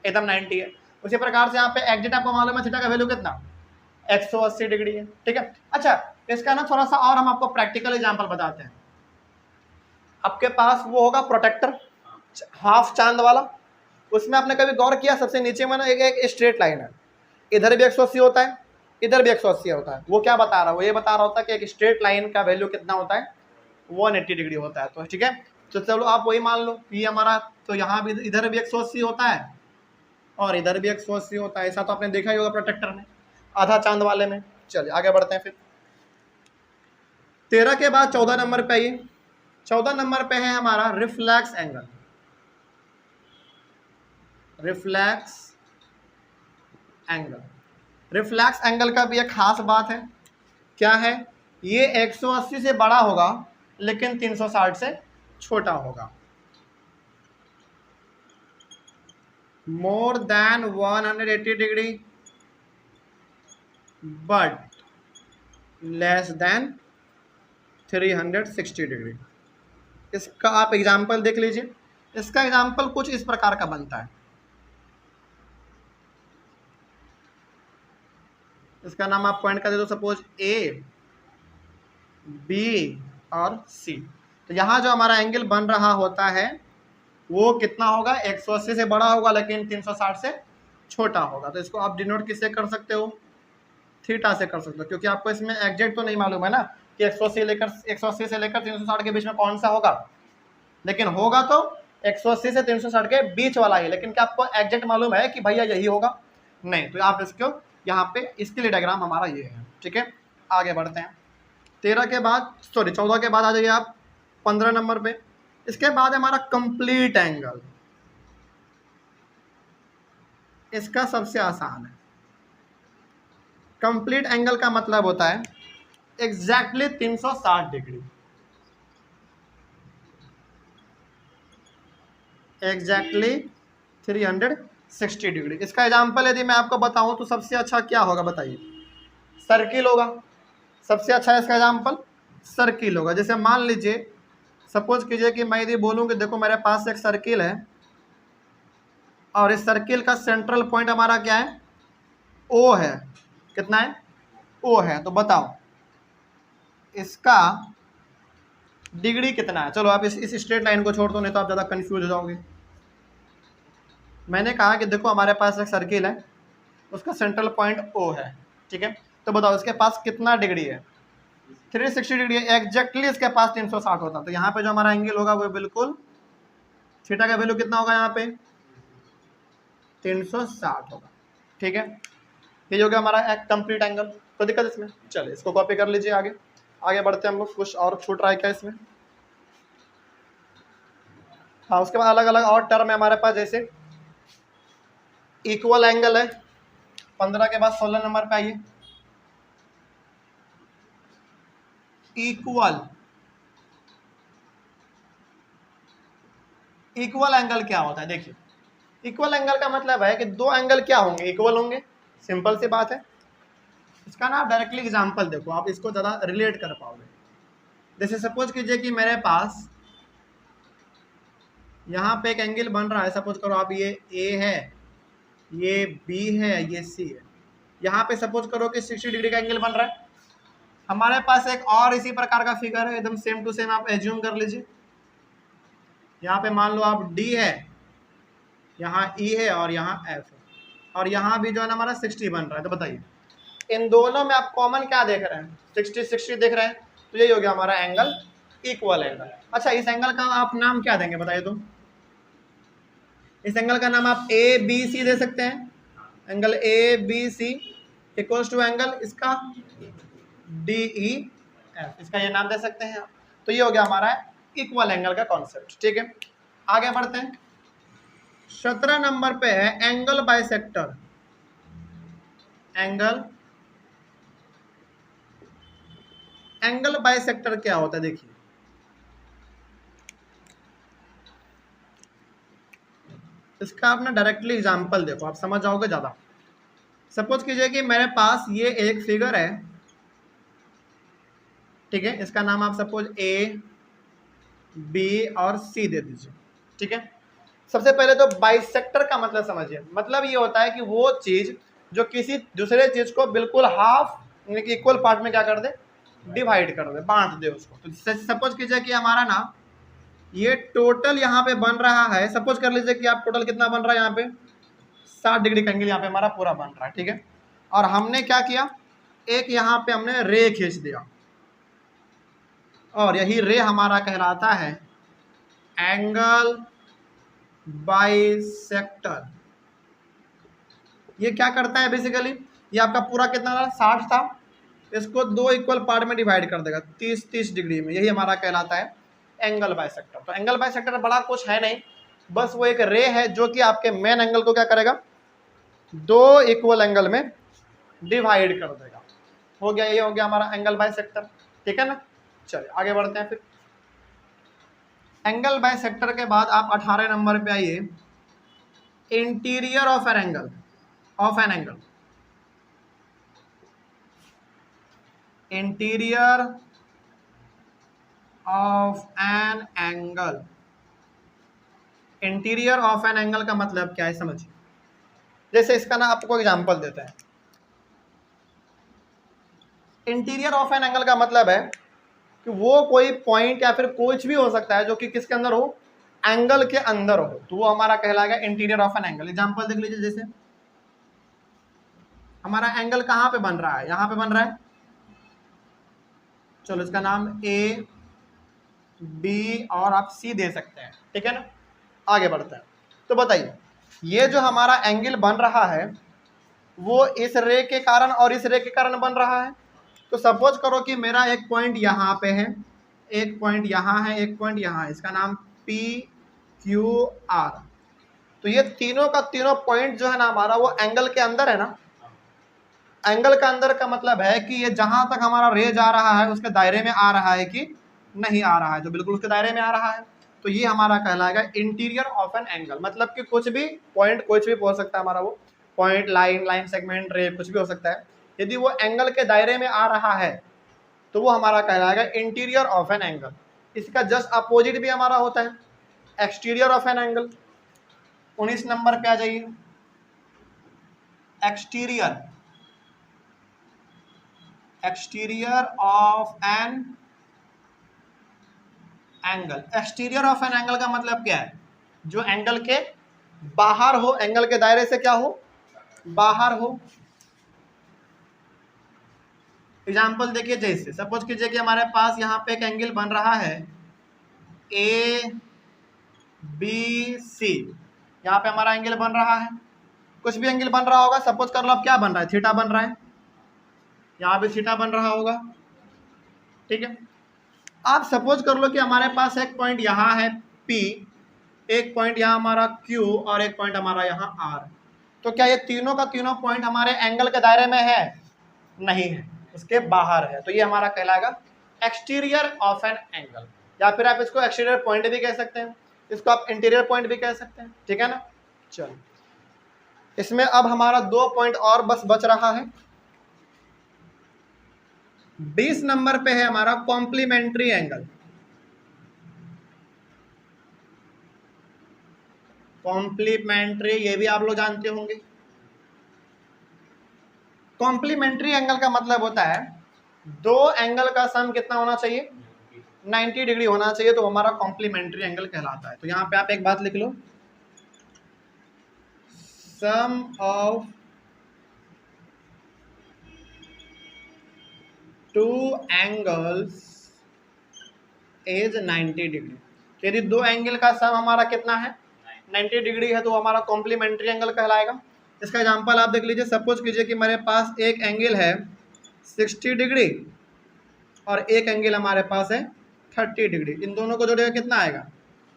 एकदम 90 है। उसी प्रकार से यहाँ पे एग्जैक्ट आपको मालूम है थीटा का वैल्यू कितना, 180 डिग्री है। ठीक है। अच्छा इसका ना थोड़ा सा और हम आपको प्रैक्टिकल एग्जाम्पल बताते हैं। आपके पास वो होगा प्रोटेक्टर, हाफ चांद वाला। उसमें आपने कभी गौर किया, सबसे नीचे में ना एक स्ट्रेट लाइन है, इधर भी 180 होता है, इधर भी 180 होता है। वो क्या बता रहा है, वो ये बता रहा होता है कि एक स्ट्रेट लाइन का वैल्यू कितना होता है, 180 डिग्री होता है। तो ठीक है, तो चलो आप वही मान लो कि हमारा, तो यहाँ भी इधर भी 180 होता है और इधर भी 180 होता है। ऐसा तो आपने देखा ही होगा प्रोटेक्टर में, आधा चांद वाले में। चलिए आगे बढ़ते हैं फिर। 13 के बाद 14 नंबर पे आइए। 14 नंबर पे है हमारा reflex angle. Reflex angle, reflex angle का भी एक खास बात है। क्या है, ये 180 से बड़ा होगा लेकिन 360 से छोटा होगा। More than 180 degree but less than 360 degree. इसका आप एग्जाम्पल देख लीजिए। इसका एग्जाम्पल कुछ इस प्रकार का बनता है। इसका नाम आप पॉइंट कर दे दो, सपोज ए, बी और सी। तो यहाँ जो हमारा एंगल बन रहा होता है वो कितना होगा, 180 से बड़ा होगा लेकिन 360 से छोटा होगा। तो इसको आप डिनोट किससे कर सकते हो, थीटा से कर सकते हो, क्योंकि आपको इसमें एग्जैक्ट तो नहीं मालूम है ना कि 180 से लेकर 360 के बीच में कौन सा होगा, लेकिन होगा तो 180 से 360 के बीच वाला ही। लेकिन क्या आपको एग्जैक्ट मालूम है कि भैया यही होगा, नहीं। तो आप इसको यहाँ पे इसके लिए डायग्राम हमारा ये है, ठीक है। आगे बढ़ते हैं 13 के बाद, सॉरी 14 के बाद आ जाइए आप 15 नंबर पे। इसके बाद हमारा कंप्लीट एंगल, इसका सबसे आसान है। कंप्लीट एंगल का मतलब होता है एग्जैक्टली 360 डिग्री, एग्जैक्टली 360 डिग्री। इसका एग्जाम्पल यदि मैं आपको बताऊं तो सबसे अच्छा क्या होगा बताइए, सर्किल होगा। सबसे अच्छा इसका एग्जाम्पल सर्किल होगा। जैसे मान लीजिए, सपोज कीजिए कि मैं यदि बोलूं कि देखो मेरे पास एक सर्किल है और इस सर्किल का सेंट्रल पॉइंट हमारा क्या है, ओ है। कितना है, ओ है। तो बताओ इसका डिग्री कितना है। चलो आप इस स्ट्रेट लाइन को छोड़ दो, नहीं तो आप ज़्यादा कंफ्यूज हो जाओगे। मैंने कहा कि देखो हमारे पास एक सर्किल है, उसका सेंट्रल पॉइंट ओ है, ठीक है। तो बताओ इसके पास कितना डिग्री है, 360 डिग्री है। एग्जैक्टली इसके पास 360 होता। तो यहाँ पे जो हमारा एंगल होगा वो बिल्कुल थीटा का वैल्यू कितना होगा, यहाँ पे 360 होगा, ठीक है। ये हो गया हमारा एक कंप्लीट एंगल। तो दिक्कत इसमें, चलिए इसको कॉपी कर लीजिए। आगे आगे बढ़ते हैं हम लोग। कुछ और छूट रहा है क्या इसमें, हाँ। उसके बाद अलग अलग और टर्म है हमारे पास, जैसे इक्वल एंगल है। 15 के बाद 16 नंबर पे आइए। इक्वल, इक्वल एंगल क्या होता है, देखिए इक्वल एंगल का मतलब है कि दो एंगल क्या होंगे, इक्वल होंगे। सिंपल सी बात है। इसका ना डायरेक्टली एग्जांपल देखो, आप इसको ज़्यादा रिलेट कर पाओगे। जैसे सपोज कीजिए कि मेरे पास यहाँ पे एक एंगल बन रहा है। सपोज करो आप ये ए है, ये बी है, ये सी है। यहाँ पे सपोज करो कि 60 डिग्री का एंगल बन रहा है। हमारे पास एक और इसी प्रकार का फिगर है, एकदम सेम टू सेम। आप एज्यूम कर लीजिए, यहाँ पे मान लो आप डी है, यहाँ ई है और यहाँ एफ है, और यहाँ भी जो है ना हमारा 60 बन रहा है। तो बताइए इन दोनों में आप कॉमन क्या देख रहे हैं, 60 60 देख रहे हैं। तो यही हो गया हमारा एंगल, इक्वल एंगल। अच्छा इस एंगल का आप नाम क्या देंगे बताइए। तो इस एंगल का नाम आप ए बी सी दे सकते हैं। Angle A B C equals to angle इसका डी ई एफ, इसका ये नाम दे सकते हैं आप। तो ये हो गया हमारा इक्वल एंगल का कॉन्सेप्ट, ठीक है। आगे बढ़ते हैं। 17 नंबर पे है angle bisector. Angle, angle bisector क्या होता है, देखिए इसका आप ना डायरेक्टली एग्जांपल देखो, आप समझ जाओगे ज़्यादा। सपोज कीजिए कि मेरे पास ये एक फिगर है, ठीक है। इसका नाम आप सपोज ए बी और सी दे दीजिए, ठीक है। सबसे पहले तो बाइसेक्टर का मतलब समझिए। मतलब ये होता है कि वो चीज़ जो किसी दूसरे चीज़ को बिल्कुल हाफ यानी कि इक्वल पार्ट में क्या कर दे, डिवाइड कर दे, बांट दे उसको। तो सपोज कीजिए कि हमारा ना ये टोटल यहाँ पे बन रहा है। सपोज कर लीजिए कि आप टोटल कितना बन रहा है, यहाँ पे 60 डिग्री का एंगल यहाँ पे हमारा पूरा बन रहा है, ठीक है। और हमने क्या किया, एक यहाँ पे हमने रे खींच दिया, और यही रे हमारा कहलाता है एंगल बाइसेक्टर। ये क्या करता है बेसिकली, ये आपका पूरा कितना था, 60 था, इसको दो इक्वल पार्ट में डिवाइड कर देगा 30-30 डिग्री में। यही हमारा कहलाता है एंगल बाइसेक्टर। तो एंगल बाइसेक्टर बड़ा कुछ है नहीं, बस वो एक रे है जो कि आपके मेन एंगल को क्या करेगा, दो इक्वल एंगल में डिवाइड कर देगा। हो गया, ये हो गया हमारा एंगल बाइसेक्टर, ठीक है ना। चलिए आगे बढ़ते हैं। फिर एंगल बाइसेक्टर के बाद आप 18 नंबर पे आइए, interior of an angle, of an angle. Interior of an angle, interior of an angle का मतलब क्या है समझिए। जैसे इसका ना आपको एग्जांपल देते हैं। इंटीरियर ऑफ एन एंगल का मतलब है कि वो कोई पॉइंट या फिर कुछ भी हो सकता है जो कि किसके अंदर हो, एंगल के अंदर हो, तो वो हमारा कहलाएगा interior of an angle. Example देख लीजिए, जैसे हमारा एंगल कहाँ पे बन रहा है, यहाँ पे बन रहा है। चलो इसका नाम ए बी और आप सी दे सकते हैं, ठीक है ना। आगे बढ़ते हैं। तो बताइए ये जो हमारा एंगल बन रहा है वो इस रे के कारण और इस रे के कारण बन रहा है। तो सपोज करो कि मेरा एक पॉइंट यहाँ पे है, एक पॉइंट यहाँ है, एक पॉइंट यहाँ है, इसका नाम पी क्यू आर। तो ये तीनों का तीनों पॉइंट जो है ना हमारा वो एंगल के अंदर है ना। एंगल का अंदर का मतलब है कि ये जहां तक हमारा रे जा रहा है उसके दायरे में आ रहा है कि नहीं आ रहा है, तो बिल्कुल उसके दायरे में आ रहा है। तो ये हमारा कहलाएगा इंटीरियर ऑफ एन एंगल, मतलब कि कुछ भी पॉइंट कुछ भी हो सकता है हमारा, वो पॉइंट, लाइन, लाइन सेगमेंट, रे, कुछ भी हो सकता है। यदि वो एंगल के दायरे में आ रहा है तो वो हमारा कहलाएगा इंटीरियर ऑफ एन एंगल। इसका जस्ट अपोजिट भी हमारा होता है, exterior of an angle. 19 number पे आ जाइए, exterior, exterior of an angle. Exterior of an angle का मतलब क्या है, जो एंगल के बाहर हो, एंगल के दायरे से क्या हो, बाहर हो। एग्जाम्पल देखिए, जैसे सपोज कीजिए कि हमारे पास यहाँ पे एक एंगल बन रहा है ए बी सी, यहाँ पे हमारा एंगल बन रहा है, कुछ भी एंगल बन रहा होगा, सपोज कर लो अब क्या बन रहा है, थीटा बन रहा है, यहाँ पे थीटा बन रहा होगा, ठीक है। आप सपोज कर लो कि हमारे पास एक पॉइंट यहाँ है P, एक पॉइंट यहाँ हमारा Q और एक पॉइंट हमारा यहाँ R। तो क्या ये तीनों का तीनों पॉइंट हमारे एंगल के दायरे में है, नहीं है, उसके बाहर है। तो ये हमारा कहलाएगा एक्सटीरियर ऑफ एन एंगल, या फिर आप इसको एक्सटीरियर पॉइंट भी कह सकते हैं, इसको आप इंटीरियर पॉइंट भी कह सकते हैं, ठीक है ना। चलो इसमें अब हमारा 2 पॉइंट और बस बच रहा है। 20 नंबर पे है हमारा कॉम्प्लीमेंट्री एंगल। कॉम्प्लीमेंट्री ये भी आप लोग जानते होंगे। कॉम्प्लीमेंट्री एंगल का मतलब होता है दो एंगल का सम कितना होना चाहिए, 90 डिग्री होना चाहिए, तो हमारा कॉम्प्लीमेंट्री एंगल कहलाता है। तो यहाँ पे आप एक बात लिख लो, sum of two angles is 90 degree. यदि दो एंगल का सम हमारा कितना है, 90 डिग्री है, तो हमारा कॉम्प्लीमेंट्री एंगल कहलाएगा। इसका एग्जांपल आप देख लीजिए, सपोज कीजिए कि मेरे पास एक एंगल है 60 डिग्री और एक एंगल हमारे पास है 30 डिग्री, इन दोनों को जोड़ेगा कितना आएगा,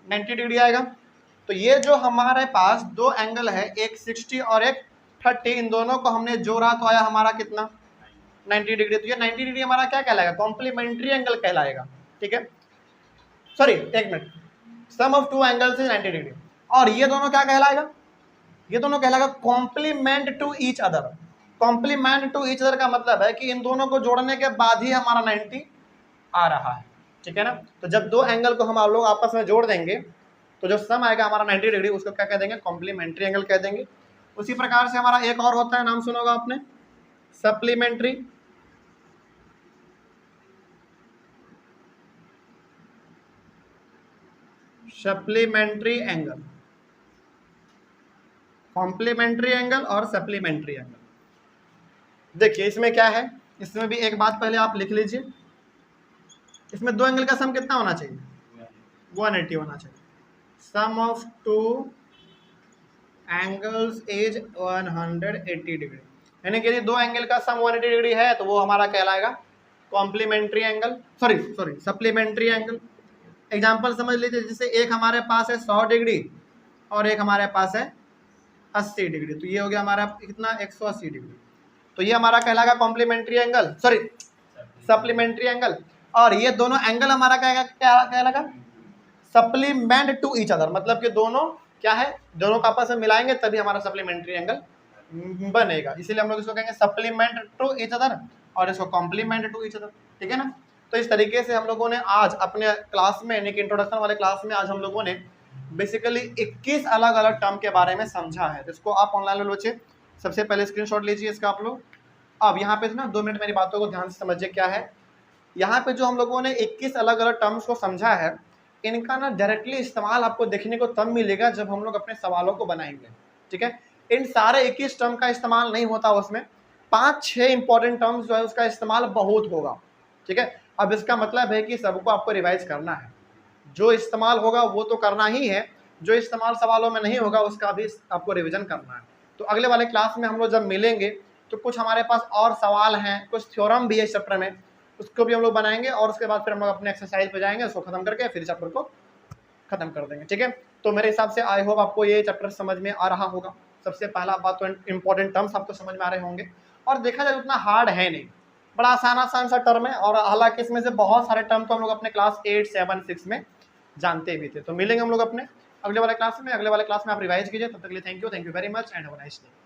90 डिग्री आएगा। तो ये जो हमारे पास दो एंगल है, एक 60 और एक 30, इन दोनों को हमने जोड़ा तो आया हमारा कितना, 90 डिग्री। तो ये 90 डिग्री हमारा क्या कहलाएगा, कॉम्प्लीमेंट्री एंगल कहलाएगा, ठीक है। सॉरी एक मिनट, sum of two angles is 90 degree, और ये दोनों क्या कहलाएगा, ये दोनों कहलाएगा complement to each other. Complement to each other का मतलब है कि इन दोनों को जोड़ने के बाद ही हमारा 90 आ रहा है, ठीक है ना। तो जब दो एंगल को हम लोग आपस में जोड़ देंगे तो जो सम आएगा हमारा 90 डिग्री, उसको क्या कह देंगे, कॉम्प्लीमेंट्री एंगल कह देंगे। उसी प्रकार से हमारा एक और होता है, नाम सुना होगा आपने, supplementary. Supplementary angle, complementary angle और सप्लीमेंट्री एंगल। देखिए इसमें क्या है, इसमें भी एक बात पहले आप लिख लीजिए, इसमें दो एंगल का सम कितना होना चाहिए, 180 होना चाहिए। Sum of two angles is 180 degree, यानी कि यदि दो एंगल का सम 180 डिग्री है तो वो हमारा कहलाएगा complementary angle, sorry supplementary angle. Example समझ लीजिए, जैसे एक हमारे पास है 100 डिग्री और एक हमारे पास है 80 डिग्री, तो ये हो गया हमारा कितना, 180 डिग्री। तो ये हमारा कहलाएगा complementary angle, sorry supplementary angle. और ये दोनों एंगल हमारा क्या कहलाएगा, सप्लीमेंट टू ईच अदर, मतलब कि दोनों क्या है, दोनों का आपस में मिलाएंगे तभी हमारा सप्लीमेंट्री एंगल बनेगा। इसीलिए हम लोग इसको कहेंगे सप्लीमेंट टू ईच अदर और इसको कॉम्प्लीमेंट टू ईच अदर, ठीक है ना। तो इस तरीके से हम लोगों ने आज अपने क्लास में, यानी कि इंट्रोडक्शन वाले क्लास में, आज हम लोगों ने बेसिकली 21 अलग अलग टर्म के बारे में समझा है, जिसको आप ऑनलाइन ले लीजिए। सबसे पहले स्क्रीनशॉट लीजिए इसका आप लोग। अब यहाँ पे ना 2 मिनट मेरी बातों को ध्यान से समझिए क्या है। यहाँ पे जो हम लोगों ने 21 अलग अलग टर्म्स को समझा है, इनका ना डायरेक्टली इस्तेमाल आपको देखने को तब मिलेगा जब हम लोग अपने सवालों को बनाएंगे, ठीक है। इन सारे 21 टर्म का इस्तेमाल नहीं होता उसमें, 5-6 इंपॉर्टेंट टर्म्स जो है उसका इस्तेमाल बहुत होगा, ठीक है। अब इसका मतलब है कि सबको आपको रिवाइज करना है, जो इस्तेमाल होगा वो तो करना ही है, जो इस्तेमाल सवालों में नहीं होगा उसका भी आपको रिवीजन करना है। तो अगले वाले क्लास में हम लोग जब मिलेंगे तो कुछ हमारे पास और सवाल हैं, कुछ थ्योरम भी है इस चैप्टर में, उसको भी हम लोग बनाएंगे और उसके बाद फिर हम लोग अपने एक्सरसाइज पे जाएंगे, उसको खत्म करके फिर चैप्टर को खत्म कर देंगे, ठीक है। तो मेरे हिसाब से आई होप आपको ये चैप्टर समझ में आ रहा होगा। सबसे पहला बात तो इंपॉर्टेंट टर्म्स आपको समझ में आ रहे होंगे, और देखा जाए उतना हार्ड है नहीं, बड़ा आसान सा टर्म है, और हालांकि इसमें से बहुत सारे टर्म तो हम लोग अपने क्लास 8, 7, 6 में जानते भी थे। तो मिलेंगे हम लोग अपने अगले वाले क्लास में। अगले वाले क्लास में आप रिवाइज कीजिए। तब तक के लिए thank you very much and have a nice day.